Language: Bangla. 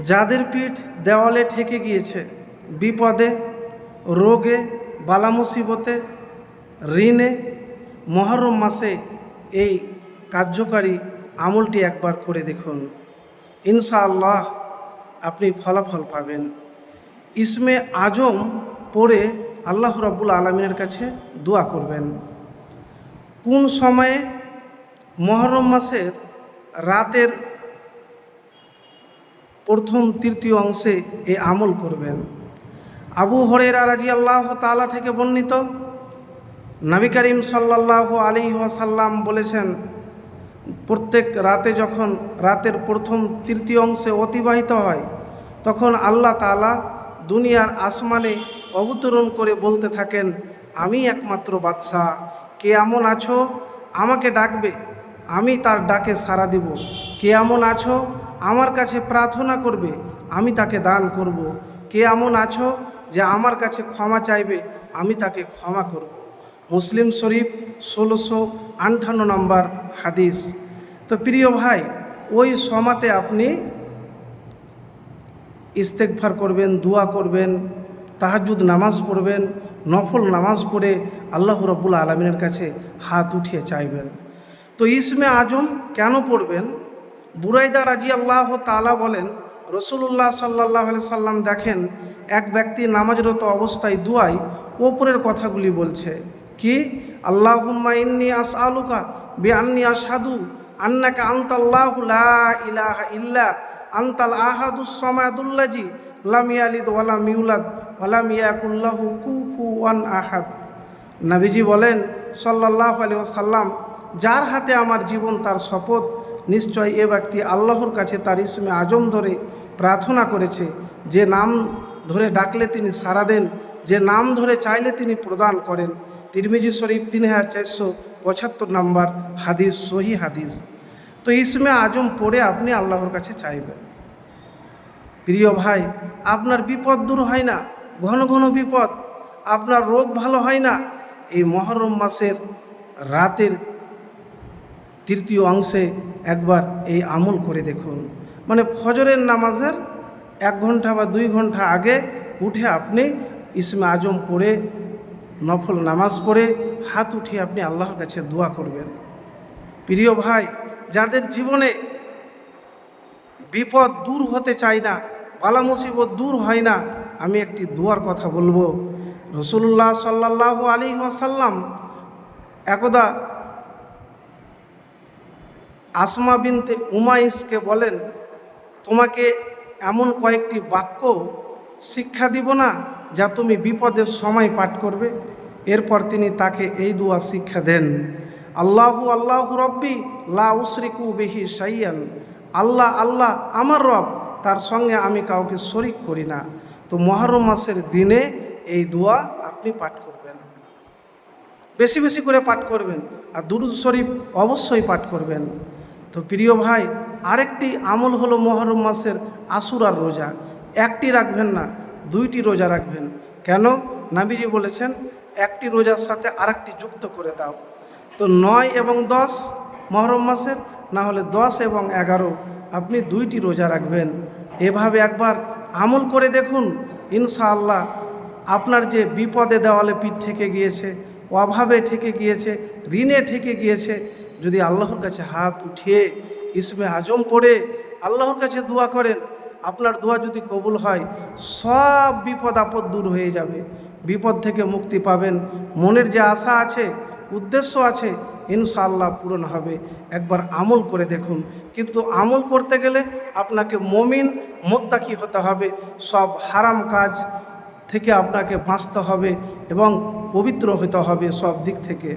যাদের পিঠ দেওয়ালে ঠেকে গিয়েছে, বিপদে, রোগে, বালা মুসিবতে, ঋণে, মহরম মাসে এই কার্যকারী আমলটি একবার করে দেখুন। ইনশাআল্লাহ আপনি ফলাফল পাবেন। ইসমে আজম পড়ে আল্লাহ রাব্বুল আলামিনের কাছে দোয়া করবেন। কোন সময়ে? মহরম মাসের রাতের প্রথম তৃতীয় অংশে এই আমল করবেন। আবু হুরায়রা রাদিয়াল্লাহু তাআলা থেকে বর্ণিত, নবী করিম সাল্লাল্লাহু আলাইহি ওয়াসাল্লাম বলেছেন, প্রত্যেক রাতে যখন রাতের প্রথম তৃতীয় অংশে অতিবাহিত হয়, তখন আল্লাহ তাআলা দুনিয়ার আসমানে অবতরণ করে বলতে থাকেন, আমি একমাত্র বাদশাহ, কে এমন আছো আমাকে ডাকবে, আমি তার ডাকে সাড়া দিব। কে এমন আছো আমার কাছে প্রার্থনা করবে, আমি তাকে দান করব। কে এমন আছো যে আমার কাছে ক্ষমা চাইবে, আমি তাকে ক্ষমা করব। মুসলিম শরীফ 1658 নম্বর হাদিস। তো প্রিয় ভাই, ওই সমাতে আপনি ইস্তেগফার করবেন, দোয়া করবেন, তাহাজ্জুদ নামাজ পড়বেন, নফল নামাজ পড়ে আল্লাহ রাব্বুল আলামিনের কাছে হাত উঠিয়ে চাইবেন। তো ইসমে আজম কেন পড়বেন? বুরাইদা রাদিয়াল্লাহু তাআলা বলেন, রাসূলুল্লাহ সাল্লাল্লাহু আলাইহি সাল্লাম দেখেন এক ব্যক্তি নামাজরত অবস্থায় দুয়ায় ওপরের কথাগুলি বলছে। কি? আল্লাহুম্মা ইন্নী আসআলুকা বিআন্নী আশহাদু আন্নাকা আনতাল্লাহু লা ইলাহা ইল্লা আনতাল আহাদুস সামাদুল্লাযী লাম ইয়ালিদ ওয়া লাম ইউলাদ ওয়া লাম ইয়াকুল লাহু কুফুওয়ান আহাদ। নবীজি বলেন সাল্লাল্লাহু আলাইহি ওয়াসাল্লাম, যার হাতে আমার জীবন তার শপথ, নিশ্চয় এ ব্যক্তি আল্লাহর কাছে তার ইসমে আজম ধরে প্রার্থনা করেছে। যে নাম ধরে ডাকলে তিনি সাড়া দেন, যে নাম ধরে চাইলে তিনি প্রদান করেন। তিরমিজি শরীফ 3475 নম্বর হাদিস, সহি হাদিস। তো ইসমে আজম পড়ে আপনি আল্লাহর কাছে চাইবেন। প্রিয় ভাই, আপনার বিপদ দূর হয় না, ঘন ঘন বিপদ, আপনার রোগ ভালো হয় না, এই মহরম মাসের রাতের তৃতীয় অংশে একবার এই আমল করে দেখুন। মানে ফজরের নামাজের 1 ঘন্টা বা 2 ঘন্টা আগে উঠে আপনি ইসমে আজম পড়ে, নফল নামাজ পড়ে হাত উঠিয়ে আপনি আল্লাহর কাছে দোয়া করবেন। প্রিয় ভাই, যাদের জীবনে বিপদ দূর হতে চায় না, বালা মুসিবত দূর হয় না, আমি একটি দোয়ার কথা বলবো। রাসূলুল্লাহ সাল্লাল্লাহু আলাইহি ওয়াসাল্লাম একদা আসমা বিনতে উমাইসকে বলেন, তোমাকে এমন কয়েকটি বাক্য শিক্ষা দিব না যা তুমি বিপদের সময় পাঠ করবে? এরপর তিনি তাকে এই দোয়া শিক্ষা দেন, আল্লাহু আল্লাহু রব্বি লা উশরিকু বিহি শাইয়ান। আল্লাহ আল্লাহ আমার রব, তার সঙ্গে আমি কাউকে শরিক করি না। তো মুহররম মাসের দিনে এই দোয়া আপনি পাঠ করবেন, বেশি বেশি করে পাঠ করবেন, আর দুরূদ শরীফ অবশ্যই পাঠ করবেন। তো প্রিয় ভাই, আরেকটি আমল হলো মুহররম মাসের আশুরার রোজা। একটি রাখবেন না, 2টি রোজা রাখবেন। কেন? নবীজি বলেছেন, একটি রোজার সাথে আরেকটি যুক্ত করে দাও। তো 9 এবং 10 মুহররম মাসের, না হলে 10 এবং 11 আপনি 2টি রোজা রাখবেন। এভাবে একবার আমল করে দেখুন, ইনশাআল্লাহ আপনার যে বিপদে দেওয়ালে পিঠ ঠেকে গিয়েছে, অভাবে ঠেকে গিয়েছে, ঋণে ঠেকে গিয়েছে, যদি আল্লাহর কাছে হাত উঠিয়ে ইসমে আজম পড়ে আল্লাহর কাছে দোয়া করেন, আপনার দোয়া যদি কবুল হয়, সব বিপদ আপদ দূর হয়ে যাবে, বিপদ থেকে মুক্তি পাবেন। মনের যে আশা আছে, উদ্দেশ্য আছে, ইনশাআল্লাহ পূরণ হবে। একবার আমল করে দেখুন। কিন্তু আমল করতে গেলে আপনাকে মুমিন মুত্তাকি হতে হবে, সব হারাম কাজ থেকে আপনাকে বাঁচতে হবে এবং পবিত্র হতে হবে সব দিক থেকে।